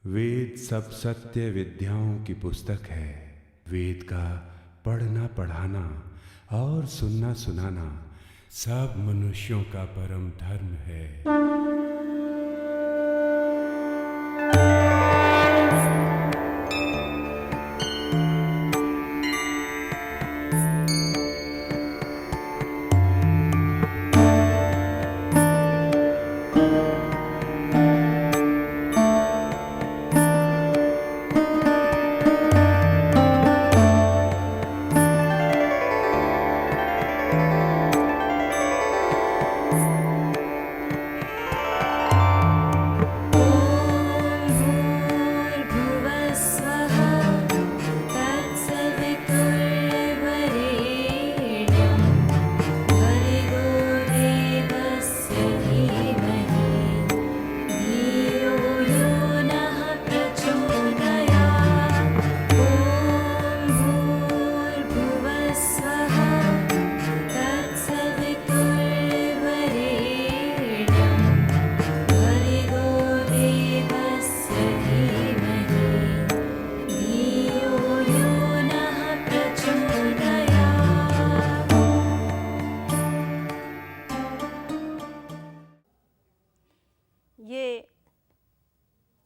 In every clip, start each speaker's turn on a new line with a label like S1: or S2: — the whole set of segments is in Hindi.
S1: वेद सब सत्य विद्याओं की पुस्तक है। वेद का पढ़ना पढ़ाना और सुनना सुनाना सब मनुष्यों का परम धर्म है।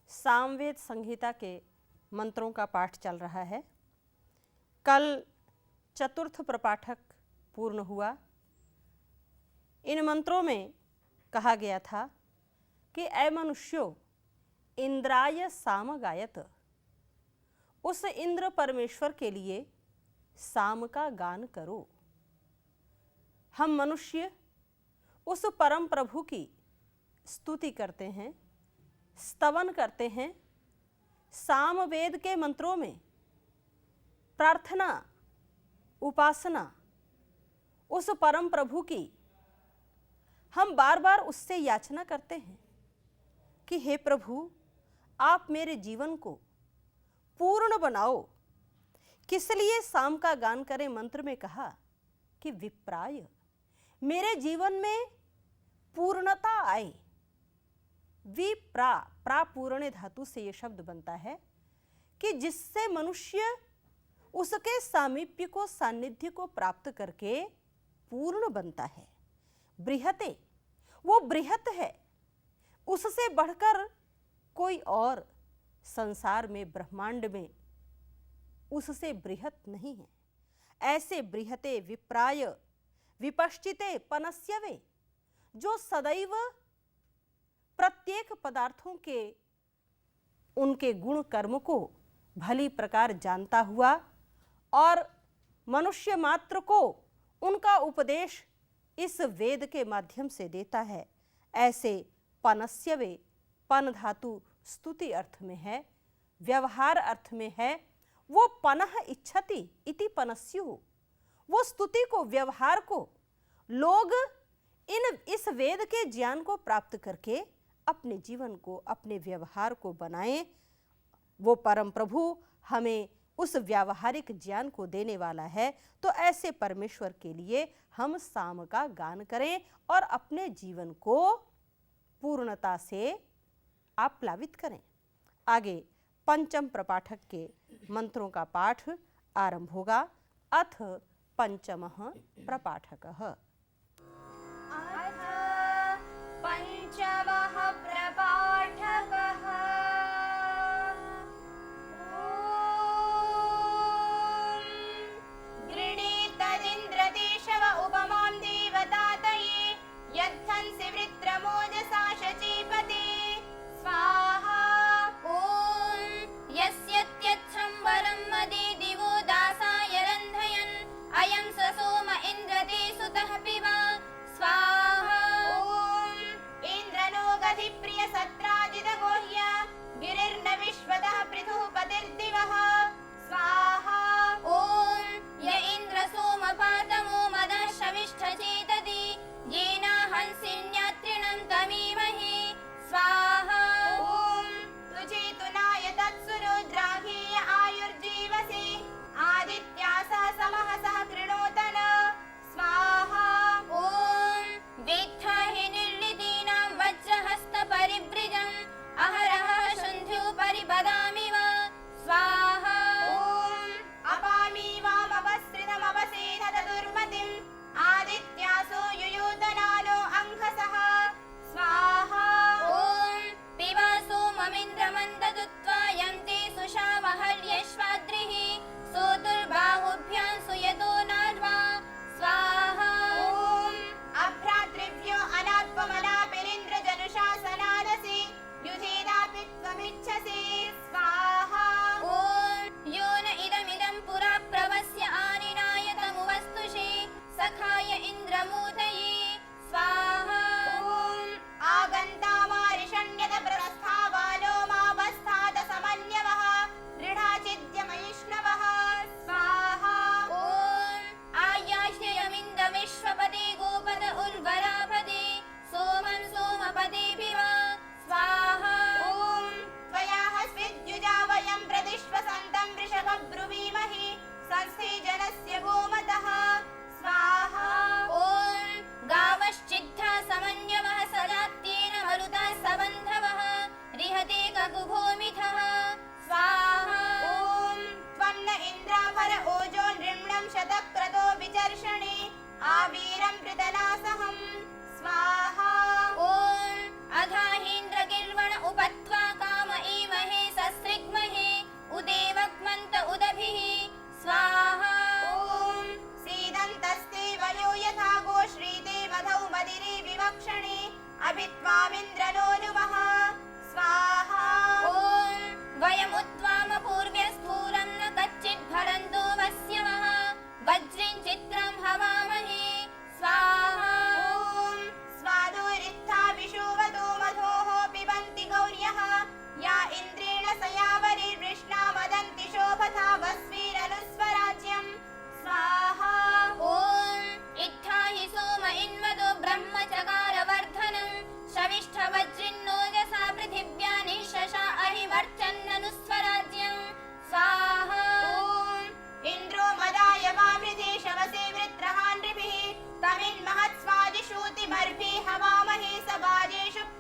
S2: सामवेद संहिता के मंत्रों का पाठ चल रहा है। कल चतुर्थ प्रपाठक पूर्ण हुआ। इन मंत्रों में कहा गया था कि ऐ मनुष्यो इंद्राय साम गायत, उस इंद्र परमेश्वर के लिए साम का गान करो। हम मनुष्य उस परम प्रभु की स्तुति करते हैं, स्तवन करते हैं। सामवेद के मंत्रों में प्रार्थना, उपासना उस परम प्रभु की हम बार बार उससे याचना करते हैं कि हे प्रभु, आप मेरे जीवन को पूर्ण बनाओ। किस लिए साम का गान करें? मंत्र में कहा कि विप्राय, मेरे जीवन में पूर्णता आए। विप्रा, प्रापूर्ण धातु से यह शब्द बनता है कि जिससे मनुष्य उसके सामीप्य को, सानिध्य को प्राप्त करके पूर्ण बनता है। बृहते, वो बृहत है, उससे बढ़कर कोई और संसार में, ब्रह्मांड में उससे बृहत नहीं है। ऐसे बृहते, विप्राय, विपश्चिते, पनस्यवे, जो सदैव प्रत्येक पदार्थों के उनके गुण कर्म को भली प्रकार जानता हुआ और मनुष्य मात्र को उनका उपदेश इस वेद के माध्यम से देता है। ऐसे पनस्यवे, पन धातु स्तुति अर्थ में है, व्यवहार अर्थ में है। वो पनः इच्छति इति पनस्यु, वो स्तुति को, व्यवहार को लोग इस वेद के ज्ञान को प्राप्त करके अपने जीवन को, अपने व्यवहार को बनाएं। वो परम प्रभु हमें उस व्यावहारिक ज्ञान को देने वाला है। तो ऐसे परमेश्वर के लिए हम साम का गान करें और अपने जीवन को पूर्णता से आप्लावित करें। आगे पंचम प्रपाठक के मंत्रों का पाठ आरंभ होगा। अथ पंचमः प्रपाठकः।
S3: पंचमः प्रपाठकः। गृणीतदिन्द्रदेशव उपमां देवतातये, यद्धंसि वृत्रमोजसा शचीपते। स्वाहा। ॐ यस्यत्यच्छंवरं मदे दिवो दासाय रन्धयन्, अयं स सोम इन्द्रते सुतः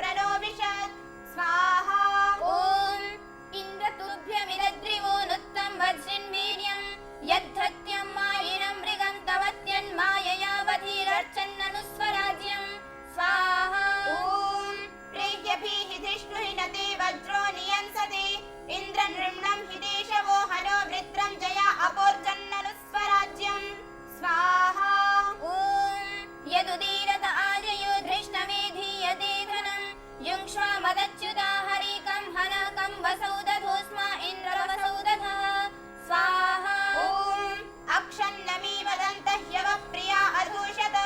S3: प्रणोविशत् स्वाहा ॐ इन्द्रतुभ्यमिदद्रिवो नुत्तं वज्रिन्वीर्यं यद्धत्यं मायिनं मृगन्तवत्यन्मायया वधीरर्चन्ननुस्वराज्यं स्वाहा ॐ प्रेह्यभिः धृष्णुहि न ते वज्रो नियंसते इन्द्रनृम्णं हि देशवो हनो वृत्रं जया अपोर्जन्ननुस्वराज्यं स्वाहा ॐ यदुदीरत आजयो धृष्णमेधीयते धनं युङ्क्ष्वा मदच्युता हरिकं हनकं वसौ दधोस्मा इन्द्रवसौ दधः स्वाहा ॐ अक्षन्नमी वदन्तः ह्यवः प्रिया अधूषत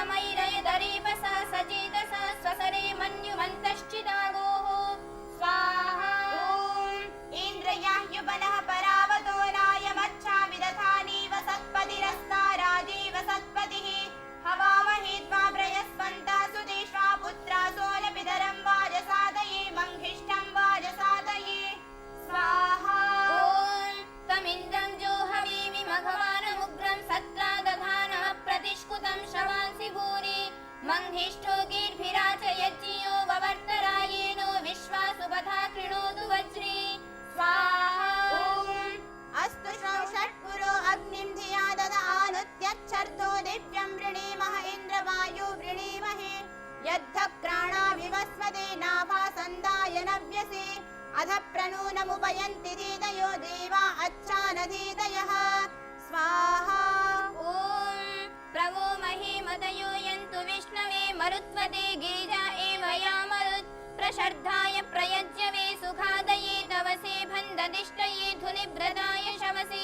S3: कामैरयदरीपसा सचेतसा स्वसरे मन्युमन्तश्चिदागोः स्वाहा ॐ इन्द्रयाह्युपनः परावतो नायमच्छा विदधानीव सत्पतिरस्ता राजीव सत्पतिः हवामहे त्वा प्रयस्वन्ता सुदेष्वा पुत्रा सोलपितरं वाजसादये मङ्घिष्ठं वाजसादये स्वाहा ॐ तमिन्द्रं जोहवीमि मघवानमुग्रं सत्रा दधानः प्रतिष्कुतं शवांसि भूरि मङ्घिष्ठो गीर्भिराचयज्ञियो ववर्तरायेनो विश्वासुपथा कृणोतु वज्री स्वाहा ॐ अस्तु षट्पुरो अग्निं धिया ददानुत्यच्छर्दो दिव्यं वृणीमः इन्द्रवायु वृणीमहे यद्धक्राणा विवस्वते नाभासन्दाय नव्यसे अध प्रनूनमुपयन्ति धीतयो देवा अच्छानधीतयः स्वाहा ॐ प्रवो महीमतयो यन्तु विष्णवे मरुत्वते गिरिजा एव यामरुत् प्रशर्धाय प्रयज्यवे सुखादये तवसे भन्ददिष्टये धुनिभ्रदाय शवसे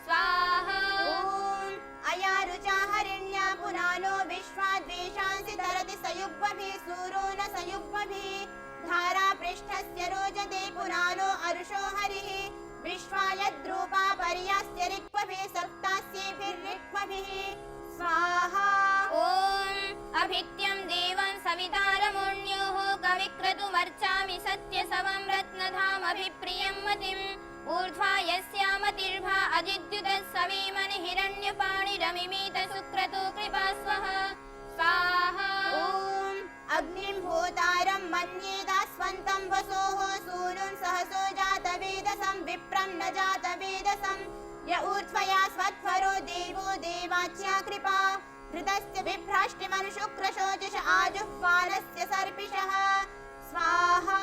S3: स्वाहा ॐ अयारुचा हरिण्या पुनानो विश्वाद्वेषांसि तरति सयुग्मभिः सूरो न सयुग्मभिः धारा पृष्ठस्य रोजते पुनानो अरुषो हरिः विश्वायद्रूपा पर्यास्य रिक्मभिः सप्तास्येभिर्रिक्मभिः स्वाहा ॐ अभित्यं देवं सवितारमोण्योः कविक्रतुमर्चामि सत्यसवं रत्नधामभिप्रियं मतिम् ऊर्ध्वा यस्यामतिर्भा अजिद्युतः सवीमनि हिरण्यपाणिरमिमीत सुक्रतो कृपा स्वः स्वाहा ॐ अग्निं होतारं मन्येदास्वन्तं वसोः सूनुं सहसो जातवेदसं विप्रं न जातवेदसं य ऊर्ध्वया स्वध्वरो देवो देवाच्या कृपा हृदस्य बिभ्राष्टिमनुशुक्रशोचष आजुह्वानस्य सर्पिषः स्वाहा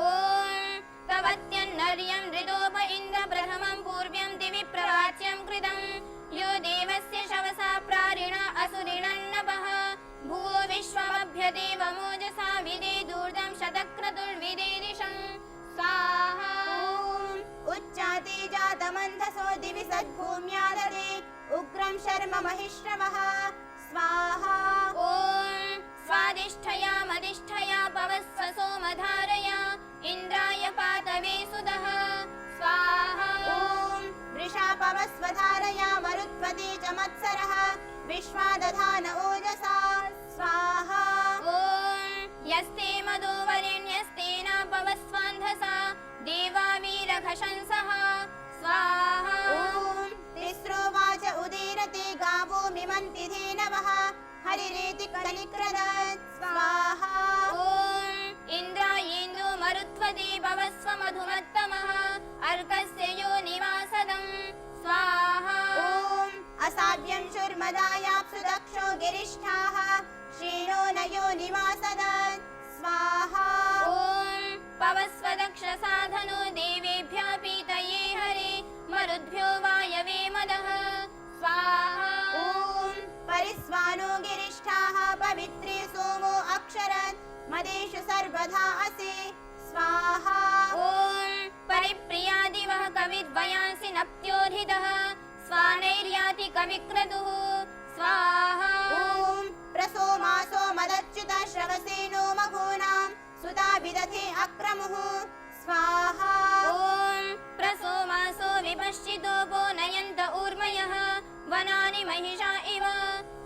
S3: ॐ तवत्यन्नर्यं हृदोप इन्द्र प्रथमं पूर्व्यं दिवि प्रवाच्यं कृतं यो देवस्य शवसा प्रारिणा असुरिणन्नपः भुवो विश्वमभ्यदेव मोजसा विदे दूर्दं शतक्रतुर्विदेदिशं स्वाहा ॐ उच्चाते जातमन्धसो दिवि सद्भूम्याददे उग्रं शर्म महिश्रमः स्वाहा ॐ स्वादिष्ठया मदिष्ठया पवस्व सोमधारया इन्द्राय पातवे सुदः स्वाहा ॐ वृषा पवस्वधारया मरुत्वते च मत्सरः विश्वादधान ओजसा स्वाहा ॐ यस्ते मदो वरेण्यस्तेना पवस्वान्धसा देवावीरघशंसः स्वाहा ॐ तिस्रो वाच उदीरते गावो मिमन्ति धेनवः हरिरेति कनिक्रदत् स्वाहा ॐ इन्द्रायेन्दो मरुत्वते भवस्व मधुमत्तमः अर्कस्य यो निवासदं स्वाहा ॐ असाव्यं शुर्मदायाप्सु दक्षो गिरिष्ठाः श्रीणो नयो निवासदत् स्वाहा ॐ पवस्वदक्ष साधनो देवेभ्यः पीतये हरे मरुद्भ्यो वायवे मदः स्वाहा ॐ परिस्वानो गिरिष्ठाः पवित्रे सोमो अक्षरत् मदेषु सर्वधा असि स्वाहा ॐ परिप्रिया दिवः कविद्वयांसि नप्त्योर्हितः स्वानैर्याति कविक्रतुः स्वाहा ॐ प्रसोमासो मदच्युतः श्रवसेनो मघोनां सुता विदधे अक्रमुः स्वाहा ॐ प्रसोमासो विपश्चितो वो नयन्त ऊर्मयः वनानि महिषा इव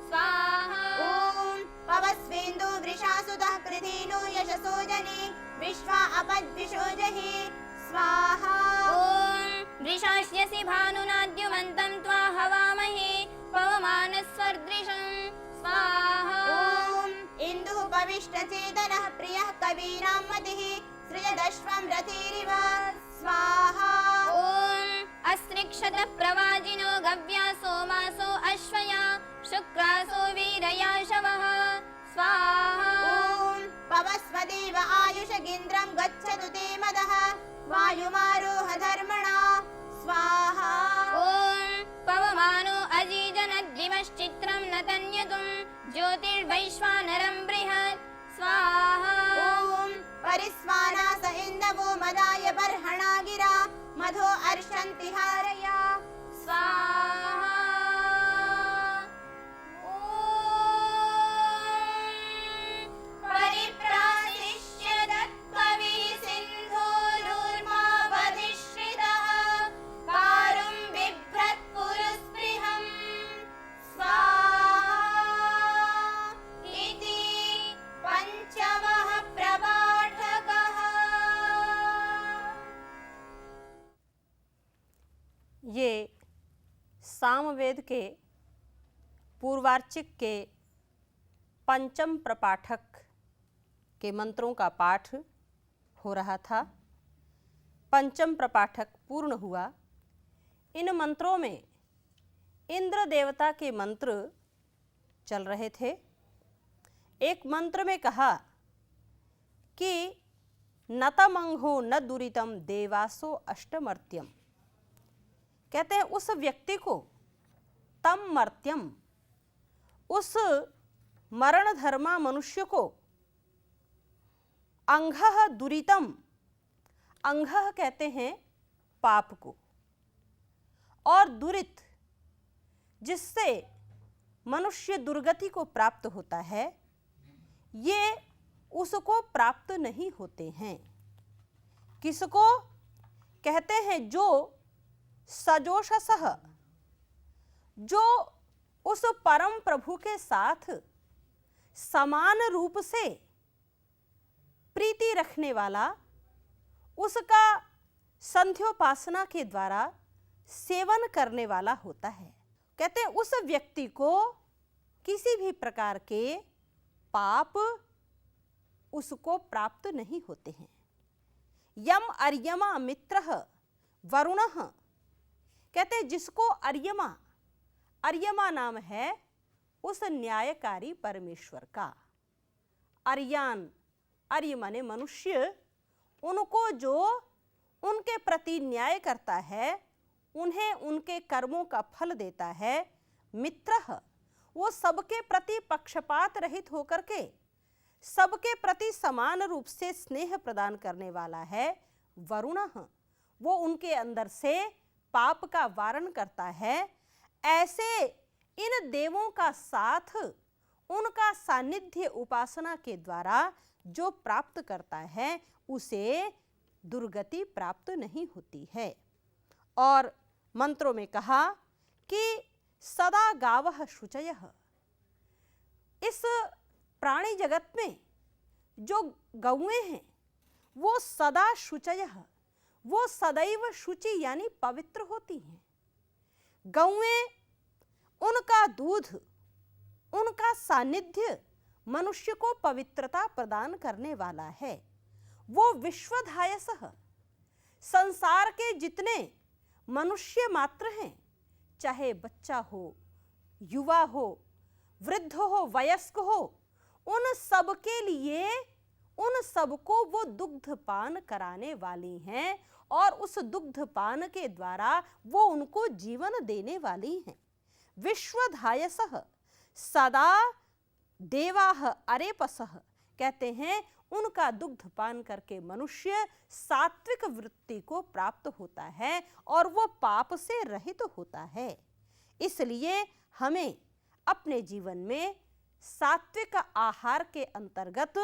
S3: स्वाहा ॐ पवस्वेन्दो वृषासुतः कृधेनो यशसो जने विश्वा अपद्विषो जहि स्वाहा ॐ वृषास्यसि भानुनाद्युमन्तं त्वा हवामहे पवमानस्वर्दृशं स्वाहा ॐ इन्दुः पविष्टचेतनः प्रियः कवीनां मतिः सृजदश्वं रथेरिव स्वाहा ॐ अस्त्रिक्षत प्रवाजिनो गव्या सोमासो अश्वया शुक्रासो वीरयाशवः स्वाहा ॐ पवस्वदेव आयुषगिन्द्रं गच्छतु ते मदः वायुमारोह धर्मणा स्वाहा ॐ पवमानो अजीजनद्दिवश्चित्रं न तन्यतुं ज्योतिर्वैश्वानरं बृहत् स्वाहा ॐ परिस्वानास इन्दवो मदाय बर्हणा गिरा मधो अर्षन्ति हारया स्वाहा ॐ
S2: सामवेद के पूर्वार्चिक के पंचम प्रपाठक के मंत्रों का पाठ हो रहा था। पंचम प्रपाठक पूर्ण हुआ। इन मंत्रों में इंद्र देवता के मंत्र चल रहे थे। एक मंत्र में कहा कि नतमंघो न दुरितम देवासो अष्टमर्त्यम, कहते हैं उस व्यक्ति को, तम मर्त्यम, उस मरण धर्मा मनुष्य को, अंघः दुरितम, अंघः कहते हैं पाप को, और दुरित जिससे मनुष्य दुर्गति को प्राप्त होता है, ये उसको प्राप्त नहीं होते हैं। किसको कहते हैं? जो सजोषसः, जो उस परम प्रभु के साथ समान रूप से प्रीति रखने वाला, उसका संध्योपासना के द्वारा सेवन करने वाला होता है। कहते हैं उस व्यक्ति को किसी भी प्रकार के पाप उसको प्राप्त नहीं होते हैं। यम अर्यमा मित्रः वरुणः, कहते हैं जिसको अर्यमा, अर्यमा नाम है उस न्यायकारी परमेश्वर का। अर्यान, अर्य माने मनुष्य, उनको जो उनके प्रति न्याय करता है, उन्हें उनके कर्मों का फल देता है। मित्रः, वो सबके प्रति पक्षपात रहित होकर के सबके प्रति समान रूप से स्नेह प्रदान करने वाला है। वरुणः, वो उनके अंदर से पाप का वारण करता है। ऐसे इन देवों का साथ, उनका सानिध्य उपासना के द्वारा जो प्राप्त करता है, उसे दुर्गति प्राप्त नहीं होती है। और मंत्रों में कहा कि सदा गावः शुचयः, इस प्राणी जगत में जो गौएं हैं वो सदा शुचयः, वो सदैव शुचि यानी पवित्र होती हैं। गौएं, उनका दूध, उनका सानिध्य मनुष्य को पवित्रता प्रदान करने वाला है। वो विश्वधायसः, संसार के जितने मनुष्य मात्र हैं, चाहे बच्चा हो, युवा हो, वृद्ध हो, वयस्क हो, उन सब के लिए, उन सबको वो दुग्धपान कराने वाली हैं और उस दुग्धपान के द्वारा वो उनको जीवन देने वाली हैं। विश्वधायसः सदा देवाः अरेपसः, कहते हैं उनका दुग्धपान करके मनुष्य सात्विक वृत्ति को प्राप्त होता है और वो पाप से रहित होता है। इसलिए हमें अपने जीवन में सात्विक आहार के अंतर्गत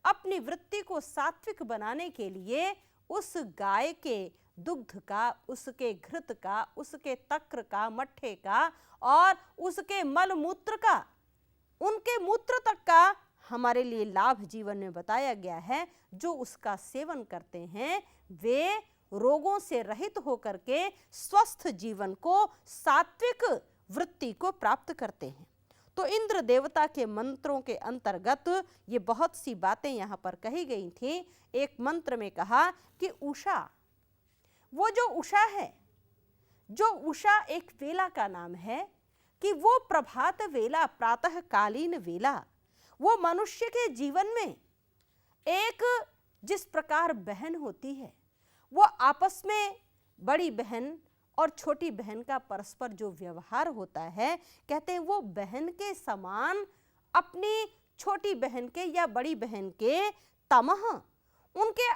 S2: अपनी वृत्ति को सात्विक बनाने के लिए उस गाय के दुग्ध का, उसके घृत का, उसके तक्र का, मट्ठे का और उसके मल मूत्र का, उनके मूत्र तक का हमारे लिए लाभ जीवन में बताया गया है। जो उसका सेवन करते हैं वे रोगों से रहित होकर के स्वस्थ जीवन को, सात्विक वृत्ति को प्राप्त करते हैं। तो इंद्र देवता के मंत्रों के अंतर्गत ये बहुत सी बातें यहाँ पर कही गई थी। एक मंत्र में कहा कि उषा, वो जो उषा है, जो उषा एक वेला का नाम है, कि वो प्रभात वेला, प्रातः कालीन वेला, वो मनुष्य के जीवन में एक जिस प्रकार बहन होती है, वो आपस में बड़ी बहन और छोटी बहन का परस्पर जो व्यवहार होता है, कहते हैं वो बहन के समान अपनी छोटी बहन के या बड़ी बहन के तमह, उनके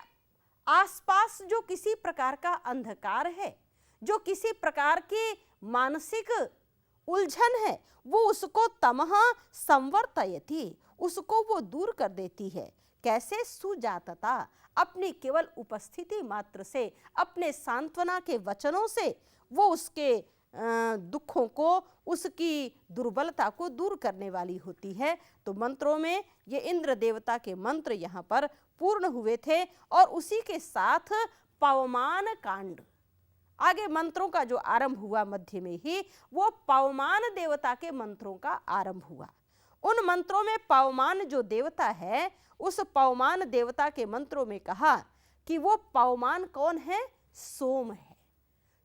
S2: आसपास जो किसी प्रकार का अंधकार है, जो किसी प्रकार की मानसिक उलझन है, वो उसको तमह संवर्तयति, उसको वो दूर कर देती है। कैसे? सुजातता, अपनी केवल उपस्थिति मात्र से, अपने सांत्वना के वचनों से वो उसके दुखों को, उसकी दुर्बलता को दूर करने वाली होती है। तो मंत्रों में ये इंद्र देवता के मंत्र यहाँ पर पूर्ण हुए थे और उसी के साथ पवमान कांड, आगे मंत्रों का जो आरंभ हुआ मध्य में ही, वो पवमान देवता के मंत्रों का आरंभ हुआ। उन मंत्रों में पवमान जो देवता है, उस पवमान देवता के मंत्रों में कहा कि वो पवमान कौन है? सोम है।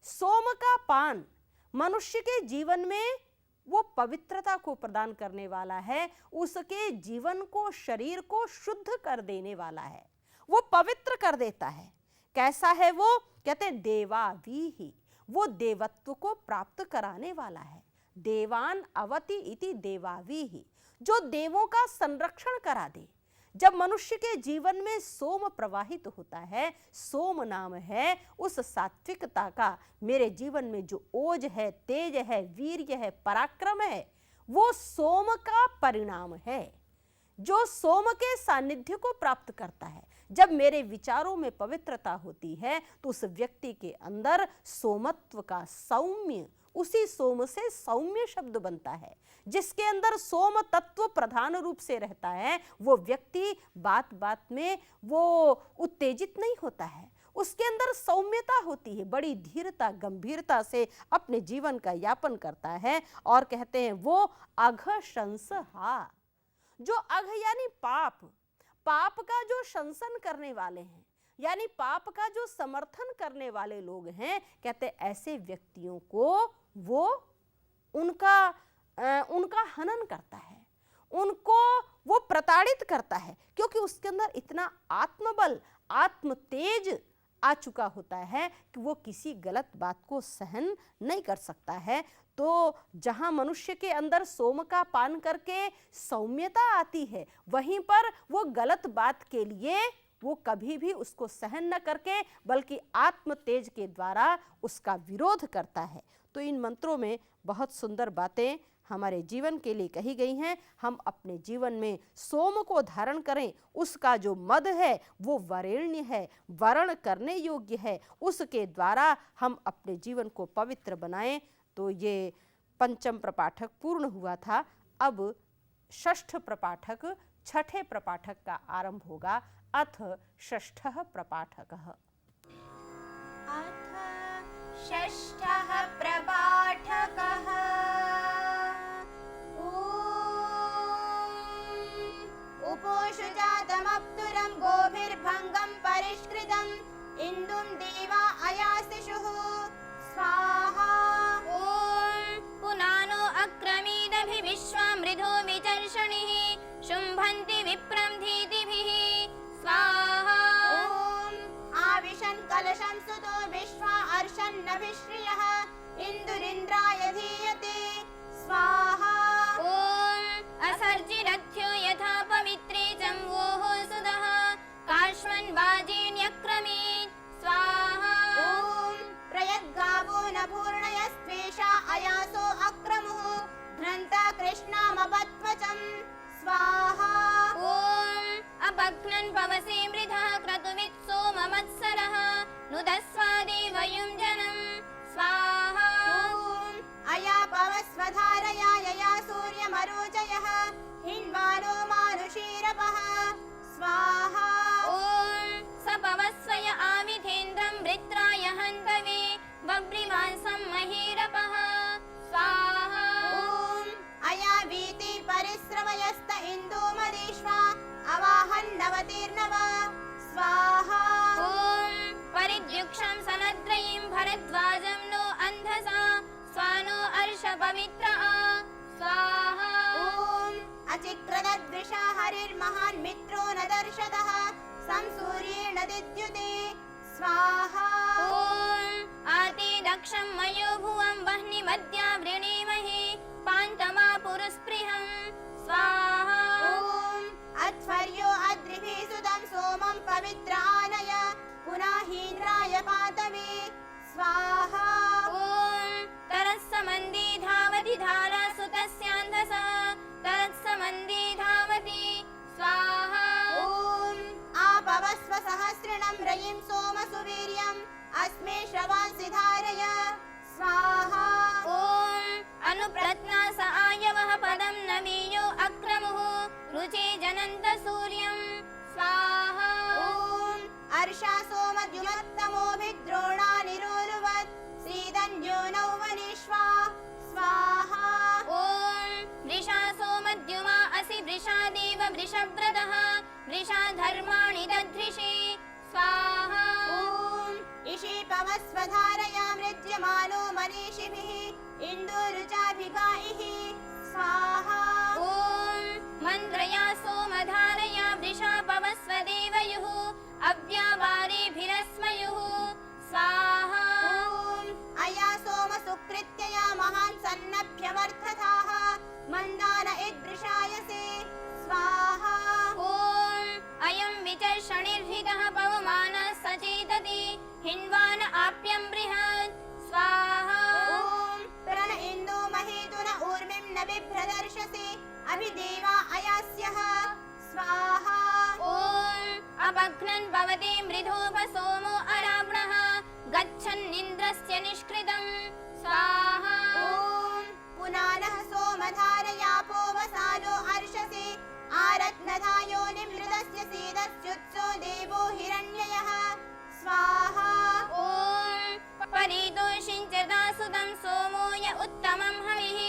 S2: सोम का पान मनुष्य के जीवन में वो पवित्रता को प्रदान करने वाला है, उसके जीवन को, शरीर को शुद्ध कर देने वाला है, वो पवित्र कर देता है। कैसा है वो? कहते हैं देवावीहि, वो देवत्व को प्राप्त कराने वाला है। देवान अवति इति देवावीहि, जो देवों का संरक्षण करा दे। जब मनुष्य के जीवन में सोम प्रवाहित होता है, सोम नाम है उस सात्विकता का, मेरे जीवन में जो ओज है, तेज है, वीर्य है, पराक्रम है, वो सोम का परिणाम है, जो सोम के सानिध्य को प्राप्त करता है। जब मेरे विचारों में पवित्रता होती है तो उस व्यक्ति के अंदर सोमत्व का, सौम्य, उसी सोम से सौम्य शब्द बनता है। जिसके अंदर सोम तत्व प्रधान रूप से रहता है, वो व्यक्ति बात बात में वो उत्तेजित नहीं होता है, उसके अंदर सौम्यता होती है, बड़ी धीरता, गंभीरता से अपने जीवन का यापन करता है। और कहते हैं वो अघ शंसहा, जो अघ यानी पाप, पाप का जो शंसन करने वाले हैं, यानी पाप का जो समर्थन करने वाले लोग हैं, कहते ऐसे व्यक्तियों को वो उनका हनन करता है, उनको वो प्रताड़ित करता है, क्योंकि उसके अंदर इतना आत्मबल, आत्म तेज आ चुका होता है कि वो किसी गलत बात को सहन नहीं कर सकता है। तो जहाँ मनुष्य के अंदर सोम का पान करके सौम्यता आती है, वहीं पर वो गलत बात के लिए वो कभी भी उसको सहन न करके बल्कि आत्म तेज के द्वारा उसका विरोध करता है। तो इन मंत्रों में बहुत सुंदर बातें हमारे जीवन के लिए कही गई हैं। हम अपने जीवन में सोम को धारण करें, उसका जो मद है वो वरेण्य है, वरण करने योग्य है, उसके द्वारा हम अपने जीवन को पवित्र बनाएं। तो ये पंचम प्रपाठक पूर्ण हुआ था। अब षष्ठ प्रपाठक, छठे प्रपाठक का आरंभ होगा। अथ षष्ठः प्रपाठकः।
S3: अथ षष्ठः प्रपाठकः। उपोषु जातमप्तुरं गोभिर्भङ्गं परिष्कृतम् इन्दुं देवा अयासिषुः स्वाहा।
S4: ॐ पुनानो अक्रमीदभि विश्वा मृधो विचर्षणिः शुम्भन्ति विप्रं धीतिभिः स्वाहा।
S3: ॐ आविशन् कलशं सुतो विश्वा अर्षन्नभिश्रियः इन्दुरिन्द्राय धीयते स्वाहा।
S4: ॐ असर्जिरथ्यो यथा पवित्रे जम्बोः सुदः कार्ष्मन् वाजीन्यक्रमीत् स्वाहा।
S3: ॐ प्रयद्गावो न पूर्णयस्त्वेषा अयासो अक्रमुः घ्नन्ता कृष्णामपत्वचं स्वाहा।
S4: ॐ अपघ्नन् पवसे मृधः क्रतुमित् सोममत्सरः नुदस्वादेव युञ्जनं स्वाहा।
S3: ॐ अयापवस्वधारया यया सूर्यमरोचयः हिन्वानो मानुषीरपः स्वाहा।
S4: ॐ सपवस्वय आविधेन्द्रं वृत्राय हन्तवे बभ्रिवांसं महीरपः स्वाहा।
S3: ॐ अयावीति परिस्रवयस्त इन्दोमदीष्वा अवाहन्नवतीर्नव स्वाहा।
S4: ॐ परिद्युक्षं सनद्रयीं भरद्वाजं नो अन्धसा स्वानो अर्षपवित्र स्वाहा।
S3: ॐ अचिक्रदद्विषा हरिर्महान् मित्रो न दर्शतः संसूर्येण दिद्युते स्वाहा।
S4: ॐ आते दक्षं मयो भुवं वह्निमद्या वृणीमहे पान्तमा पुरस्पृहं स्वाहा।
S3: ॐ अध्वर्यो अद्रिभिः सुतं सोमं पवित्र आनय पुनाहीन्द्राय पातवे स्वाहा।
S4: ॐ तरस्समन्दे धावति धारा सुतस्यान्धसा तरत्समन्दे धावति स्वाहा।
S3: ॐ आपवस्व सहस्रिणं रयिं सोमसुवीर्यम् अस्मे श्रवांसि धारय स्वाहा।
S4: ॐ अनुप्रत्नास आयवः पदं नवीयो अक्रमुः रुचे जनन्त सूर्यं स्वाहा।
S3: ॐ अर्षा सोमद्युमत्तमोभिद्रोणा निरोरुवत्
S4: व्रतः वृषा धर्माणि दध्रिषे स्वाहा
S3: ॐ इषे पवस्वधारया मृज्यमानो मनीषिभिः इन्दुरुचाभिगायिः स्वाहा
S4: ॐ मन्द्रया सोमधारया वृषा पवस्वदेवयुः अव्यावारेभिरस्मयुः स्वाहा
S3: ॐ अया सोमसुकृत्यया महान् सन्नभ्यमर्थथाः मन्दान इद्वृषायसे स्वाहा
S4: ॐ अयं विचर्षणिर्हितः पवमानः सचेतति हिन्वान आप्यं बृहत् स्वाहा
S3: ॐ प्रण इन्दो महेतुन ऊर्मिं न बिभ्रदर्शसे अभिदेवा अयास्यः स्वाहा
S4: ॐ अपघ्नन् भवति मृधोप सोमो अरावणः गच्छन्निन्द्रस्य निष्कृतं स्वाहा
S3: ॐ पुनानः सोमधारयापो वसानो अर्षसे आरत्नधायो निमृतस्य सीदस्युत्सो देवो हिरण्ययः स्वाहा
S4: ॐ परितोषिञ्चता सुतं सोमो य उत्तमं हविः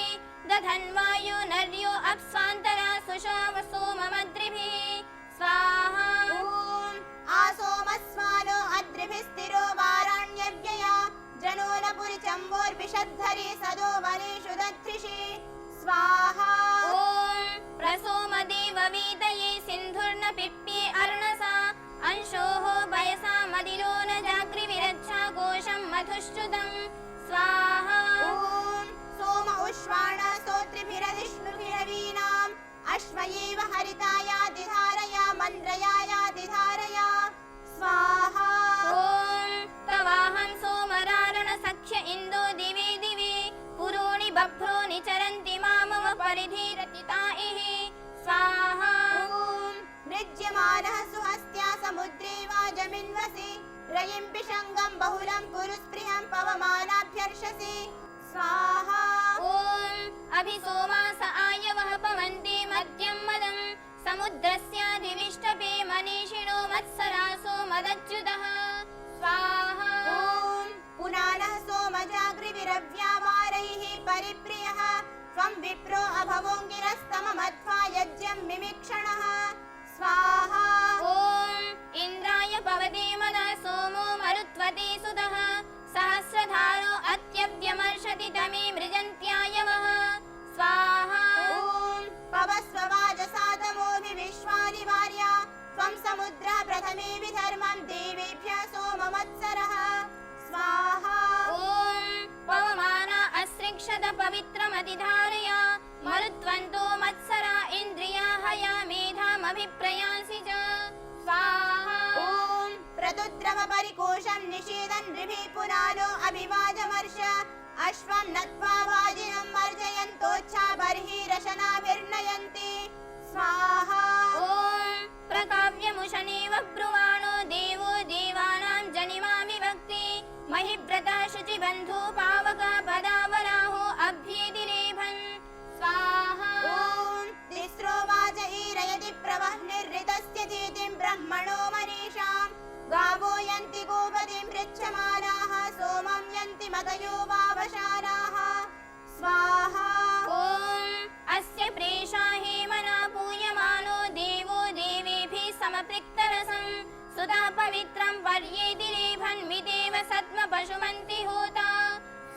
S4: दधन्वायो नर्यो अप्स्वान्तरा सुषाव सोममद्रिभिः स्वाहा
S3: ॐ आसोमस्वानो अद्रिभिस्थिरो वाराण्यव्यया जनो न पुरिचम्बोर्विषद्धरे सदो वनेषु दध्रिषे स्वाहा
S4: ॐ प्रसोमदेव वीतये सिन्धुर्न पिप्ये अर्णसा अंशोः पयसा मदिरो न जाग्रिविरच्छा कोशं मधुश्च्युतं स्वाहा
S3: ॐ सोम उष्वाण स्तोत्रिभिरधिष्णुभिरवीणाम् अश्वयेव हरितायादिधारया मन्द्रयायादिधारया स्वाहा
S4: ॐ तवाहं सोमरारण सख्य इन्दो दिवे दिवे पुरोणि बभ्रोणि चरन्ति मामव परिधिरतिताइः स्वाहा
S3: ॐ मृज्यमानः सुहस्त्या समुद्रे वाजमिन्वसि रयिं पिशङ्गं बहुलं पुरुस्पृहं पवमानाभ्यर्षसि स्वाहा
S4: ॐ अभिसोमास आयवः पवन्ति मद्यं मदं समुद्रस्याधिविष्टपे मनीषिणो मत्सरासो मदच्युतः स्वाहा
S3: ॐ पुनानः सोमजाग्रिविरव्यावारैः परिप्रियः त्वं विप्रो अभवोऽङ्गिरस्तममध्वा यज्ञं मिमिक्षणः स्वाहा
S4: ॐ इन्द्राय पवते मदः सोमो मरुत्वते सुतः सहस्रधारो अत्यव्यमर्षति तमे मृजन्त्यायवः स्वाहा
S3: ॐ पवस्ववाजसातमोऽभिविश्वानि वार्या त्वं समुद्रः प्रथमे विधर्मं देवेभ्यः सोममत्सरः स्वाहा
S4: ॐ पवमाना अस्रिक्षत पवित्रमतिधारया मरुत्वन्तो मत्सरा इन्द्रिया हया मेधामभिप्रयांसि च स्वाहा
S3: ॐ प्रदुद्रव परिकोशं निषेदन् नृभिः पुनानो अभिवाजमर्ष अश्वं नत्वा वाजिनं मर्जयन्तोच्छा बर्हिरशनाभिर्नयन्ति स्वाहा
S4: ॐ प्रकाव्यमुशनेव ब्रुवाणो देवो देवानां जनिमा विभक्ति महिव्रतः शुचिबन्धु पावकः पदावराहो अभ्येतिरेभन् स्वाहा
S3: ॐ तिस्रो वाच ईरयति प्रवह्निर्ऋतस्य धीतिं ब्रह्मणो मनीषां गावो यन्ति गोपतिं पृच्छमानाः सोमं यन्ति मतयो वावशानाः स्वाहा
S4: ॐ अस्य प्रेषा हेमना पूयमानो देवो देवेभिः समपृक्तरसं सुधा पवित्रं पर्येतिरेभन्मिदेव सद्म पशुमन्ति होता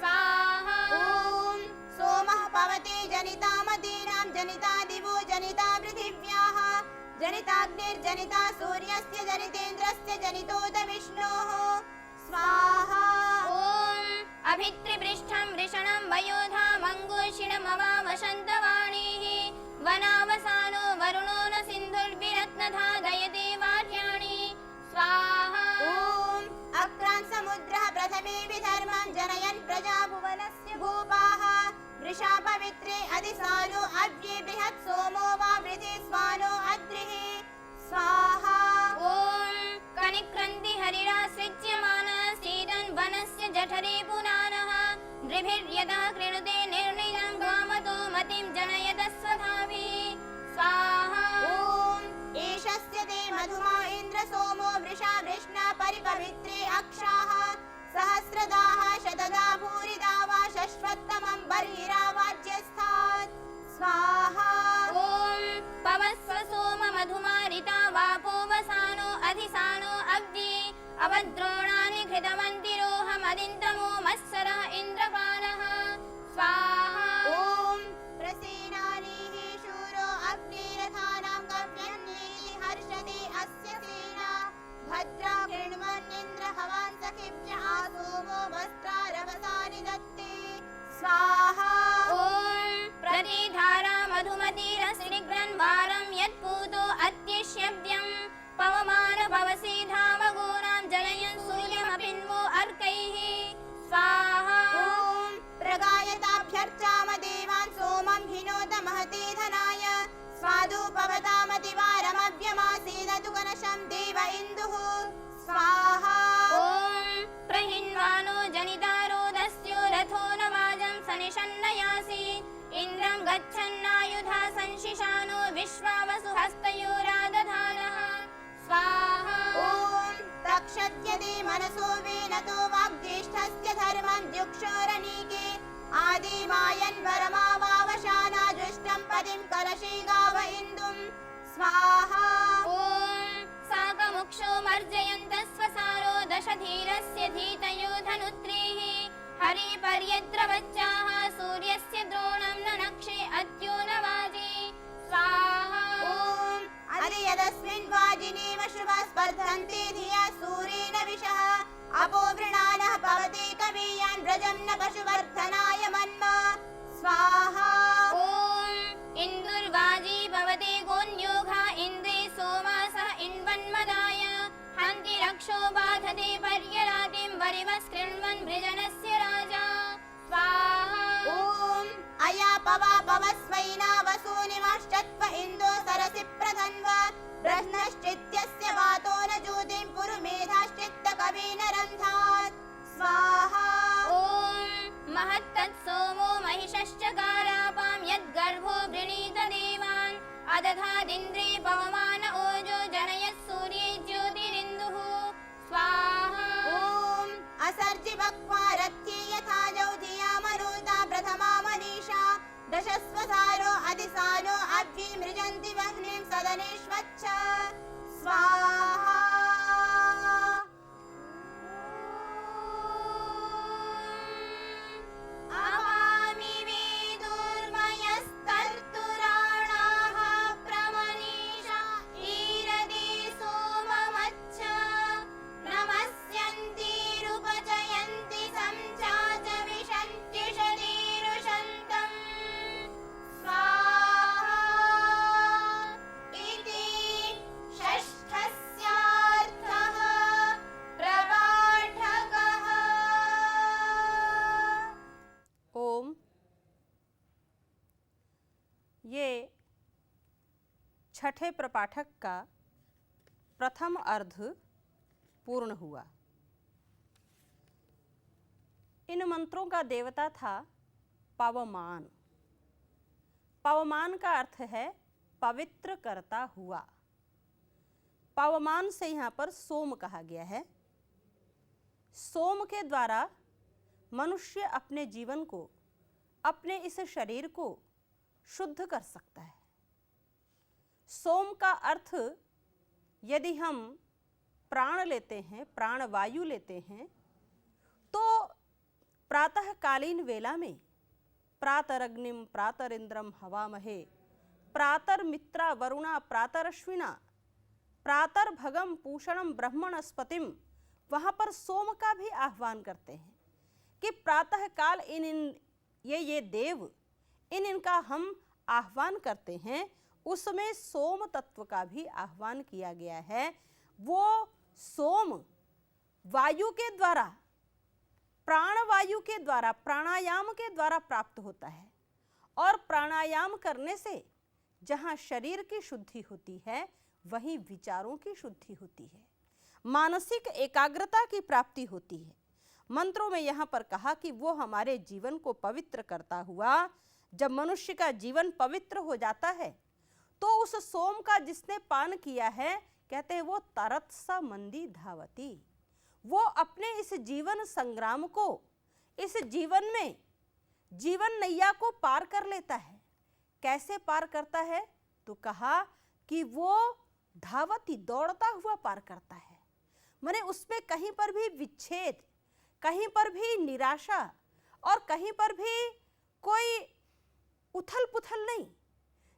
S4: स्वाहा
S3: ॐ सोमः पवते जनितामदीनां जनिता दिवो जनिता पृथिव्याः जनिताग्निर्जनिता सूर्यस्य जनितेन्द्रस्य जनितोत विष्णोः स्वाहा
S4: ॐ अभित्रिपृष्ठं वृषणं वयोधा मङ्गोषिणमवावशन्तवाणीः वनावसानो वरुणो न सिन्धुर्विरत्नधादयते वार्याणि स्वाहा
S3: ॐ अक्रान् समुद्रः प्रथमे विधर्मं जनयन् प्रजाभुवनस्य भूपाः वृषा पवित्रे अधिसानो अव्ये बृहत् सोमो वा वृधि स्वानो अद्रिः स्वाहा
S4: ॐ कनिक्रन्ति हरिरासृज्यमानः सीदन् वनस्य जठरे पुनानः नृभिर्यदा कृणुते निर्णिजं गामतो मतिं जनयत स्वधाभिः स्वाहा
S3: ॐ एषस्य ते मधुमा इन्द्र सोमो वृषा वृष्णा परिपवित्रे अक्षाः सहस्रदाः शतदा भूरिदा वा शश्वत्तमं बर्हिरावाज्यस्थात् स्वाहा
S4: ॐ
S3: वरुणं देव इन्दुः स्वाहा
S4: ॐ प्रहिन्वानो जनितारोदस्यो रथो न वाजं सनिषन्नयासि इन्द्रं गच्छन्नायुधा संशिशानो विश्वावसु हस्तयोरादधानः स्वाहा
S3: ॐ तक्षत्यदे मनसो वेनतो वाग्ज्येष्ठस्य धर्मं द्युक्षोरनीके आदिमायन् वरमावावशाना दृष्टं पदिं कलशे गाव इन्दुं स्वाहा
S4: ॐ साकमुक्षो मर्जयन्तः स्वसारो दशधीरस्य धीतयो धनुत्रीः हरिपर्यद्रवच्चाः सूर्यस्य द्रोणं ननक्षे अद्यो न वाजे स्वाहा
S3: ॐ अरे यदस्मिन् वाजिनीव शुभः स्पर्धन्ते धिया सूरेण विशः अपो वृणानः भवते कवीयान् व्रजं न पशुवर्धनाय मन्म स्वाहा
S4: ॐ इन्दुर्वाजी भवते गोन्योघा इन्द्रे सोमासः इन्वन्मदाय हन्ति रक्षो बाधते पर्यरातिं वरिवस्कृण्वन् वृजनस्य राजा स्वाहा
S3: ॐ अया पवा पवस्वैना वसूनिमश्चत्व इन्दो सरसि प्रधन्व ब्रह्मश्चित्यस्य वातो न ज्योतिं कुरु मेधाश्चित्तकवेन रन्धात् स्वाहा
S4: ॐ महत्तत्सोमो महिषश्चकारापां यद्गर्भो वृणीत देवान् अदधादिन्द्रे पवमान ओजो जनयत् सूर्ये ज्योतिरिन्दुः स्वाहा
S3: ॐ असर्जि बक्वा रथ्ये यथा जौधिया मरुता प्रथमा मनीषा दशस्वसारो अधिसारो अभ्यि मृजन्ति वह्निं सदनेष्वच्छ स्वाहा अवामि वेदुर्मयस्तर्तुराणाः प्रमनीषा ईरदे सोममच्छ नमस्यन्तीरुपचयन्ति संचाच विशन्ति शरीरुषन्तम् स्वाहा इति षष्ठस्यार्थः प्रपाठकः
S2: ओम। ये छठे प्रपाठक का प्रथम अर्ध पूर्ण हुआ। इन मंत्रों का देवता था पवमान। पवमान का अर्थ है पवित्र करता हुआ। पवमान से यहाँ पर सोम कहा गया है। सोम के द्वारा मनुष्य अपने जीवन को, अपने इस शरीर को शुद्ध कर सकता है। सोम का अर्थ यदि हम प्राण लेते हैं, प्राण वायु लेते हैं, तो प्रातःकालीन वेला में प्रातरग्निम प्रातरिंद्रम हवामहे प्रातर्मित्रा वरुणा प्रातरश्विना प्रातर्भगम पूषणम ब्रह्मणस्पतिम, वहाँ पर सोम का भी आह्वान करते हैं कि प्रातःकाल ये देव इनका हम आह्वान करते हैं। उसमें सोम तत्व का भी आह्वान किया गया है। वो सोम वायु के द्वारा, प्राणवायु के द्वारा, प्राणायाम के द्वारा प्राप्त होता है। और प्राणायाम करने से जहाँ शरीर की शुद्धि होती है, वहीं विचारों की शुद्धि होती है, मानसिक एकाग्रता की प्राप्ति होती है। मंत्रों में यहाँ पर कहा कि वो हमारे जीवन को पवित्र करता हुआ, जब मनुष्य का जीवन पवित्र हो जाता है तो उस सोम का जिसने पान किया है, कहते हैं वो तरत सा मंदी धावती, वो अपने इस जीवन संग्राम को, इस जीवन में जीवन नैया को पार कर लेता है। कैसे पार करता है? तो कहा कि वो धावती, दौड़ता हुआ पार करता है। माने उसमें कहीं पर भी विच्छेद, कहीं पर भी निराशा और कहीं पर भी कोई उथल पुथल नहीं।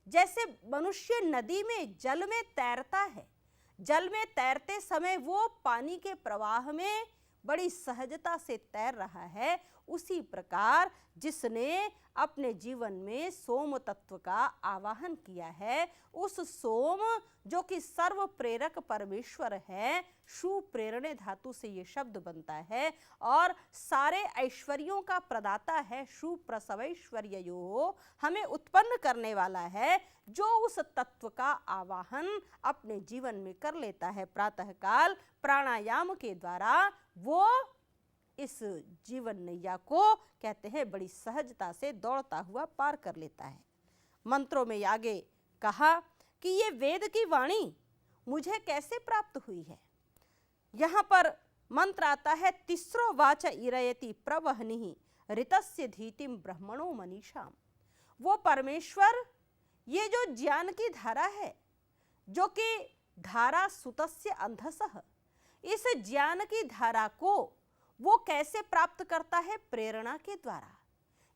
S2: जैसे मनुष्य नदी में, जल में तैरता है, जल में तैरते समय वो पानी के प्रवाह में बड़ी सहजता से तैर रहा है, उसी प्रकार जिसने अपने जीवन में सोम तत्व का आवाहन किया है, उस सोम जो कि सर्व प्रेरक परमेश्वर है, शु प्रेरणे धातु से ये शब्द बनता है और सारे ऐश्वर्यों का प्रदाता है, शु प्रसवैश्वर्यो, हमें उत्पन्न करने वाला है, जो उस तत्व का आवाहन अपने जीवन में कर लेता है प्रातःकाल प्राणायाम के द्वारा, वो इस जीवन नैया को कहते हैं बड़ी सहजता से दौड़ता हुआ पार कर लेता है। मंत्रों में आगे कहा कि ये वेद की वाणी मुझे कैसे प्राप्त हुई है। यहाँ पर मंत्र आता है, तिस्रो वाच इरयति प्रवहनि ऋतस्य धीतिम ब्रह्मणो मनीषाम। वो परमेश्वर, ये जो ज्ञान की धारा है, जो कि धारा सुतस्य अंधसः, इस ज्ञान की धारा को वो कैसे प्राप्त करता है? प्रेरणा के द्वारा।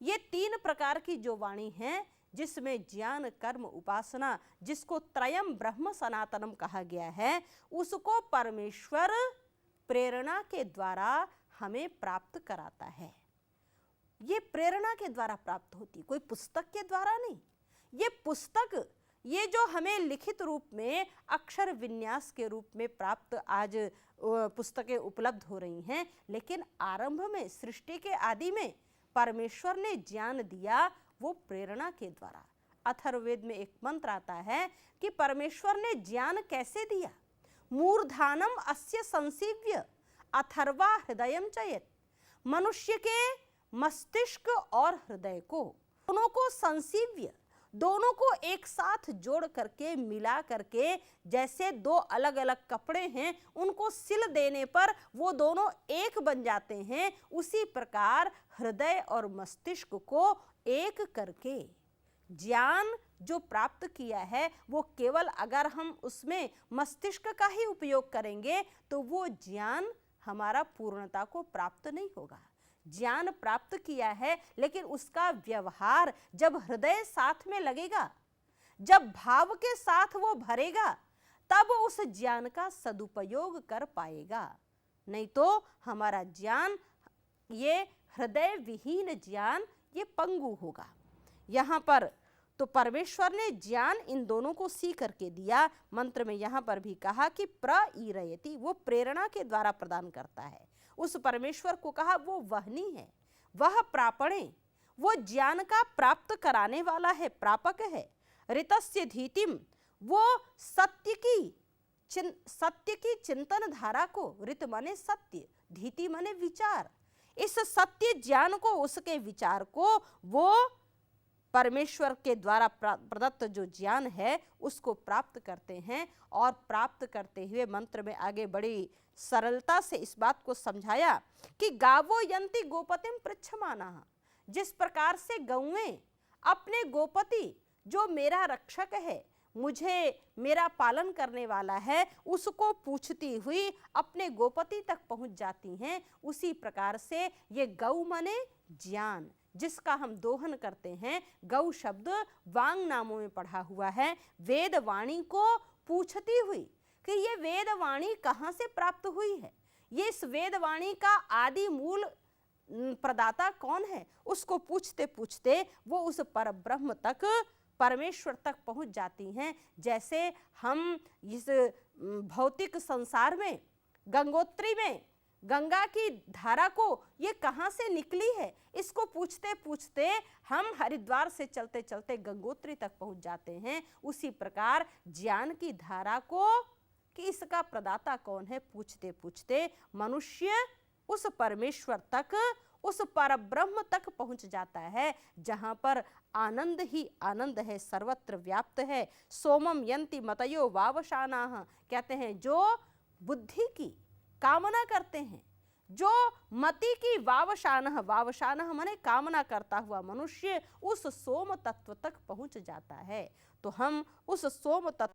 S2: ये 3 प्रकार की जो वाणी है, जिसमें ज्ञान कर्म उपासना, जिसको त्रयम ब्रह्म सनातनम कहा गया है, उसको परमेश्वर प्रेरणा के द्वारा हमें प्राप्त कराता है। ये प्रेरणा के द्वारा प्राप्त होती, कोई पुस्तक के द्वारा नहीं। ये पुस्तक, ये जो हमें लिखित रूप में अक्षर विन्यास के रूप में प्राप्त आज पुस्तकें उपलब्ध हो रही हैं, लेकिन आरंभ में, सृष्टि के आदि में परमेश्वर ने ज्ञान दिया वो प्रेरणा के द्वारा। अथर्ववेद में एक मंत्र आता है कि परमेश्वर ने ज्ञान कैसे दिया। मूर्धानम अस्य संसीव्य अथर्वा हृदयम चयेत। मनुष्य के मस्तिष्क और हृदय को, दोनों को संसीव्य, दोनों को एक साथ जोड़ करके, मिला करके, जैसे 2 अलग अलग कपड़े हैं, उनको सिल देने पर वो दोनों एक बन जाते हैं, उसी प्रकार हृदय और मस्तिष्क को एक करके ज्ञान जो प्राप्त किया है, वो केवल अगर हम उसमें मस्तिष्क का ही उपयोग करेंगे तो वो ज्ञान हमारा पूर्णता को प्राप्त नहीं होगा। ज्ञान प्राप्त किया है, लेकिन उसका व्यवहार जब हृदय साथ में लगेगा, जब भाव के साथ वो भरेगा, तब उस ज्ञान का सदुपयोग कर पाएगा। नहीं तो हमारा ज्ञान, ये हृदय विहीन ज्ञान, ये पंगु होगा। यहाँ पर तो परमेश्वर ने ज्ञान इन दोनों को सी करके दिया। मंत्र में यहाँ पर भी कहा कि प्रईरयति, वो प्रेरणा के द्वारा प्रदान करता है। उस परमेश्वर को कहा वो वहनी है, वह प्रापणे, वो ज्ञान का प्राप्त कराने वाला है, प्रापक है। ऋतस्य धीतिम, वो सत्य की चिंतन धारा को, ऋत माने सत्य, धीति माने विचार, इस सत्य ज्ञान को, उसके विचार को वो परमेश्वर के द्वारा प्रदत्त जो ज्ञान है उसको प्राप्त करते हैं। और प्राप्त करते हुए मंत्र में आगे बड़ी सरलता से इस बात को समझाया कि गावो यंती गोपतिम पृच्छमाना, जिस प्रकार से गौएं अपने गोपति, जो मेरा रक्षक है, मुझे मेरा पालन करने वाला है, उसको पूछती हुई अपने गोपति तक पहुंच जाती हैं, उसी प्रकार से ये गौ मने ज्ञान, जिसका हम दोहन करते हैं। गौ शब्द वांग नामों में पढ़ा हुआ है। वेद वाणी को पूछती हुई कि ये वेद वाणी कहाँ से प्राप्त हुई है, ये इस वेद वाणी का आदि मूल प्रदाता कौन है, उसको पूछते पूछते वो उस परब्रह्म तक, परमेश्वर तक पहुंच जाती हैं। जैसे हम इस भौतिक संसार में, गंगोत्री में, गंगा की धारा को ये कहाँ से निकली है, इसको पूछते पूछते हम हरिद्वार से चलते चलते गंगोत्री तक पहुंच जाते हैं। उसी प्रकार ज्ञान की धारा को कि इसका प्रदाता कौन है, पूछते पूछते मनुष्य उस परमेश्वर तक, उस परब्रह्म तक पहुंच जाता है, जहां पर आनंद ही आनंद है, सर्वत्र व्याप्त है। सोमम यंति मतयो वावशानाः, कहते हैं जो बुद्धि की कामना करते हैं, जो मति की वावशानः, वावशानः माने कामना करता हुआ मनुष्य उस सोम तत्व तक पहुंच जाता है। तो हम उस सोम तत्व